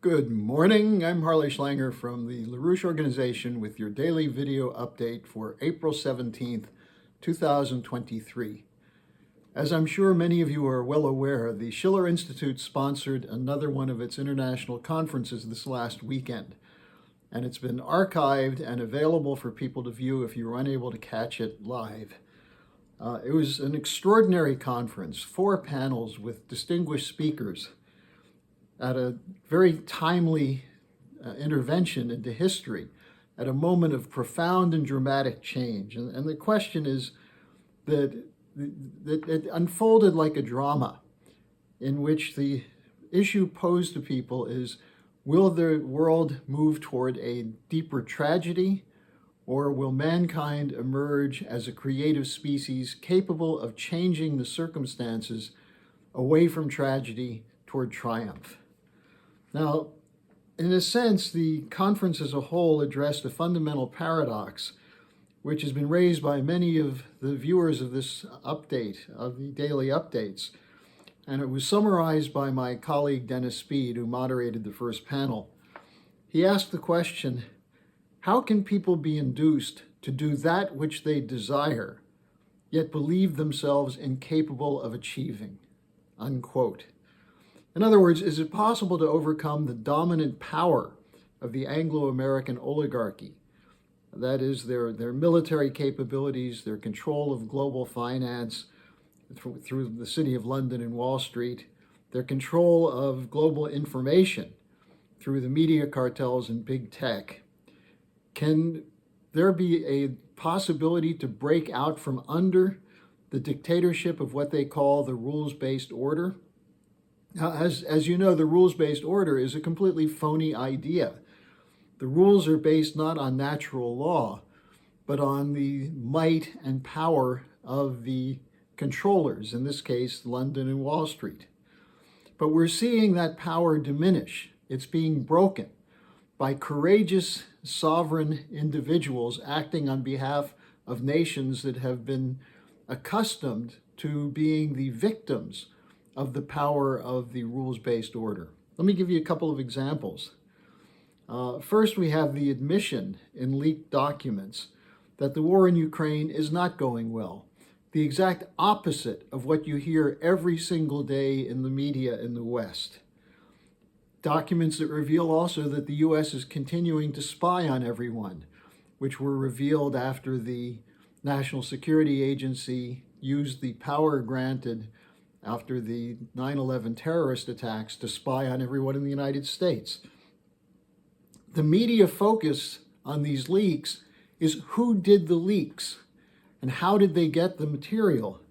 Good morning. I'm harleysch from the LaRouche organization with your daily video update for April 17th, 2023. As I'm sure many of you are well aware, the Schiller Institute sponsored another one of its international conferences this last weekend, and it's been archived and available for people to view if you were unable to catch it live. It was an extraordinary conference, 4 panels with distinguished speakers at a very timely intervention into history at a moment of profound and dramatic change. And the question is that it unfolded like a drama in which the issue posed to people is, will the world move toward a deeper tragedy, or will mankind emerge as a creative species capable of changing the circumstances away from tragedy toward triumph? Now, in a sense, the conference as a whole addressed a fundamental paradox, which has been raised by many of the viewers of this update, of the daily updates, and it was summarized by my colleague Dennis Speed, who moderated the first panel. He asked the question, how can people be induced to do that which they desire, yet believe themselves incapable of achieving? Unquote. In other words, is it possible to overcome the dominant power of the Anglo-American oligarchy? That is, their military capabilities, their control of global finance through the City of London and Wall Street, their control of global information through the media cartels and big tech. Can there be a possibility to break out from under the dictatorship of what they call the rules-based order? Now, as you know, the rules-based order is a completely phony idea. The rules are based not on natural law, but on the might and power of the controllers, in this case, London and Wall Street. But we're seeing that power diminish. It's being broken by courageous sovereign individuals acting on behalf of nations that have been accustomed to being the victims of the power of the rules-based order. Let me give you a couple of examples. First, we have the admission in leaked documents that the war in Ukraine is not going well. The exact opposite of what you hear every single day in the media in the West. Documents that reveal also that the U.S. is continuing to spy on everyone, which were revealed after the National Security Agency used the power granted after the 9/11 terrorist attacks to spy on everyone in the United States. The media focus on these leaks is who did the leaks and how did they get the material,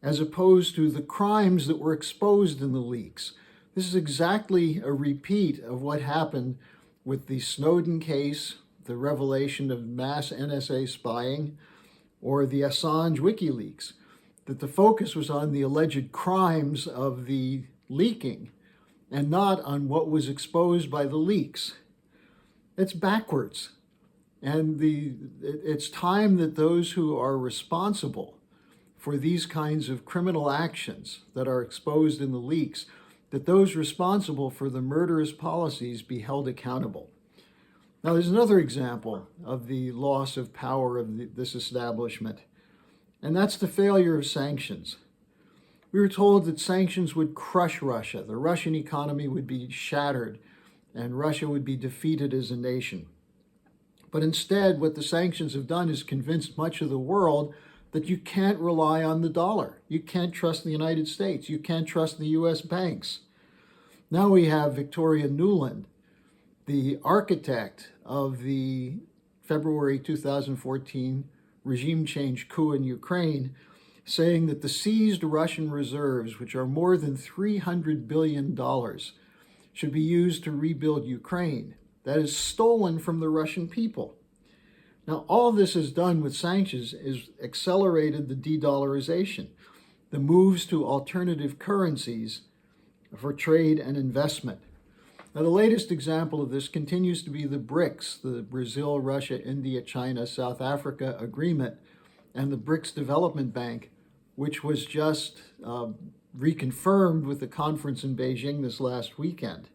as opposed to the crimes that were exposed in the leaks. This is exactly a repeat of what happened with the Snowden case, the revelation of mass NSA spying, or the Assange WikiLeaks, that the focus was on the alleged crimes of the leaking and not on what was exposed by the leaks. It's backwards. And it's time that those who are responsible for these kinds of criminal actions that are exposed in the leaks, that those responsible for the murderous policies be held accountable. Now, there's another example of the loss of power of this establishment, and that's the failure of sanctions. We were told that sanctions would crush Russia. The Russian economy would be shattered, and Russia would be defeated as a nation. But instead, what the sanctions have done is convinced much of the world that you can't rely on the dollar. You can't trust the United States. You can't trust the U.S. banks. Now we have Victoria Nuland, the architect of the February 2014 regime change coup in Ukraine, saying that the seized Russian reserves, which are more than $300 billion, should be used to rebuild Ukraine. That is stolen from the Russian people. Now, all this has done with sanctions is accelerated the de-dollarization, the moves to alternative currencies for trade and investment. Now, the latest example of this continues to be the BRICS, the Brazil, Russia, India, China, South Africa agreement, and the BRICS Development Bank, which was just reconfirmed with the conference in Beijing this last weekend.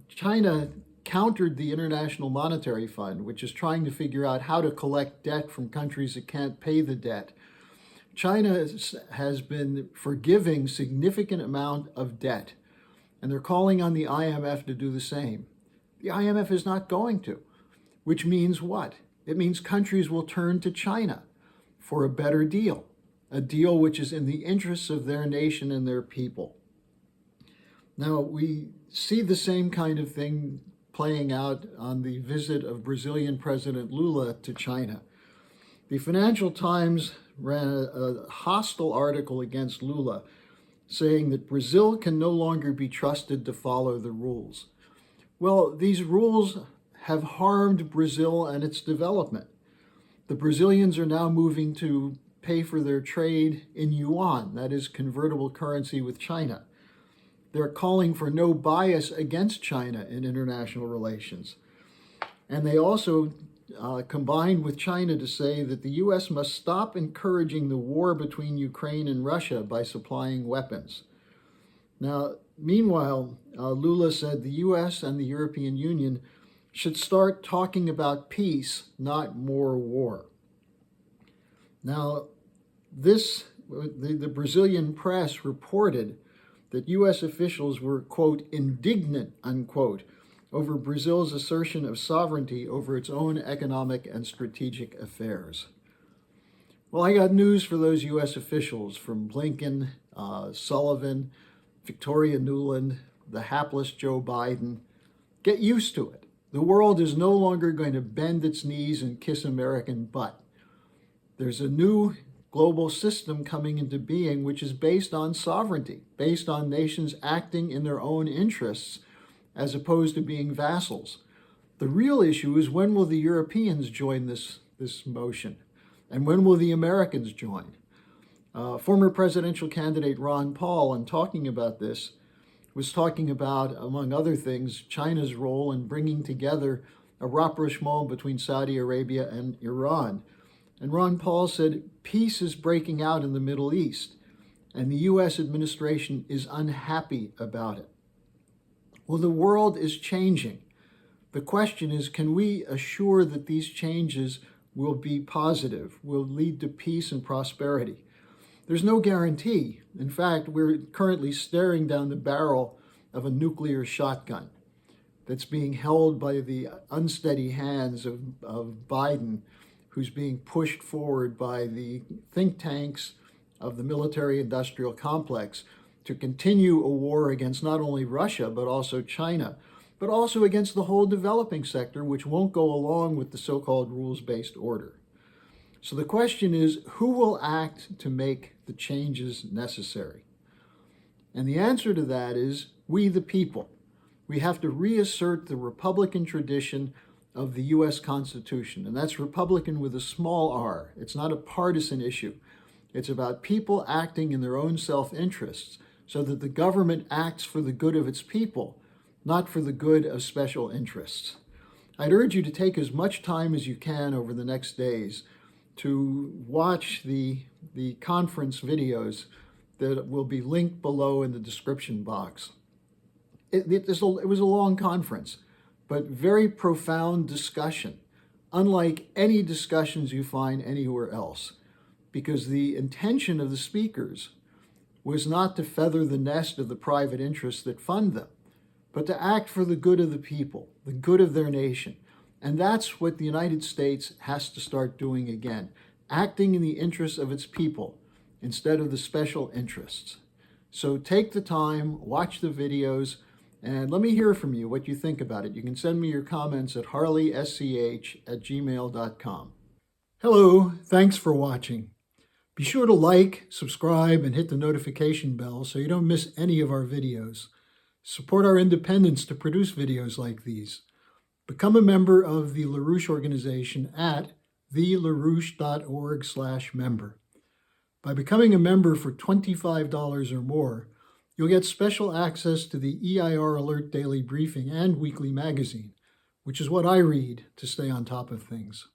China countered the International Monetary Fund, which is trying to figure out how to collect debt from countries that can't pay the debt. China has been forgiving significant amount of debt, and they're calling on the IMF to do the same. The IMF is not going to, which means what? It means countries will turn to China for a better deal, a deal which is in the interests of their nation and their people. Now, we see the same kind of thing playing out on the visit of Brazilian President Lula to China. The Financial Times ran a hostile article against Lula, saying that Brazil can no longer be trusted to follow the rules. Well, these rules have harmed Brazil and its development. The Brazilians are now moving to pay for their trade in yuan, that is convertible currency with China. They're calling for no bias against China in international relations. And they also combined with China to say that the U.S. must stop encouraging the war between Ukraine and Russia by supplying weapons. Now, meanwhile, Lula said the U.S. and the European Union should start talking about peace, not more war. Now, the Brazilian press reported that U.S. officials were, quote, indignant, unquote, over Brazil's assertion of sovereignty over its own economic and strategic affairs. Well, I got news for those U.S. officials from Blinken, Sullivan, Victoria Nuland, the hapless Joe Biden. Get used to it. The world is no longer going to bend its knees and kiss American butt. There's a new global system coming into being which is based on sovereignty, based on nations acting in their own interests as opposed to being vassals. The real issue is, when will the Europeans join this motion? And when will the Americans join? Former presidential candidate Ron Paul, in talking about this, was talking about, among other things, China's role in bringing together a rapprochement between Saudi Arabia and Iran. And Ron Paul said, peace is breaking out in the Middle East, and the U.S. administration is unhappy about it. Well, the world is changing. The question is, can we assure that these changes will be positive, will lead to peace and prosperity? There's no guarantee. In fact, we're currently staring down the barrel of a nuclear shotgun that's being held by the unsteady hands of Biden, who's being pushed forward by the think tanks of the military-industrial complex to continue a war against not only Russia, but also China, but also against the whole developing sector, which won't go along with the so-called rules-based order. So the question is, who will act to make the changes necessary? And the answer to that is we, the people. We have to reassert the Republican tradition of the U.S. Constitution, and that's Republican with a small r. It's not a partisan issue. It's about people acting in their own self-interests so that the government acts for the good of its people, not for the good of special interests. I'd urge you to take as much time as you can over the next days to watch the conference videos that will be linked below in the description box. It was a long conference, but very profound discussion, unlike any discussions you find anywhere else, because the intention of the speakers was not to feather the nest of the private interests that fund them, but to act for the good of the people, the good of their nation. And that's what the United States has to start doing again, acting in the interests of its people instead of the special interests. So take the time, watch the videos, and let me hear from you what you think about it. You can send me your comments at harleysch@gmail.com. Hello, thanks for watching. Be sure to like, subscribe, and hit the notification bell so you don't miss any of our videos. Support our independence to produce videos like these. Become a member of the LaRouche organization at thelarouche.org/member. By becoming a member for $25 or more, you'll get special access to the EIR Alert Daily Briefing and Weekly Magazine, which is what I read to stay on top of things.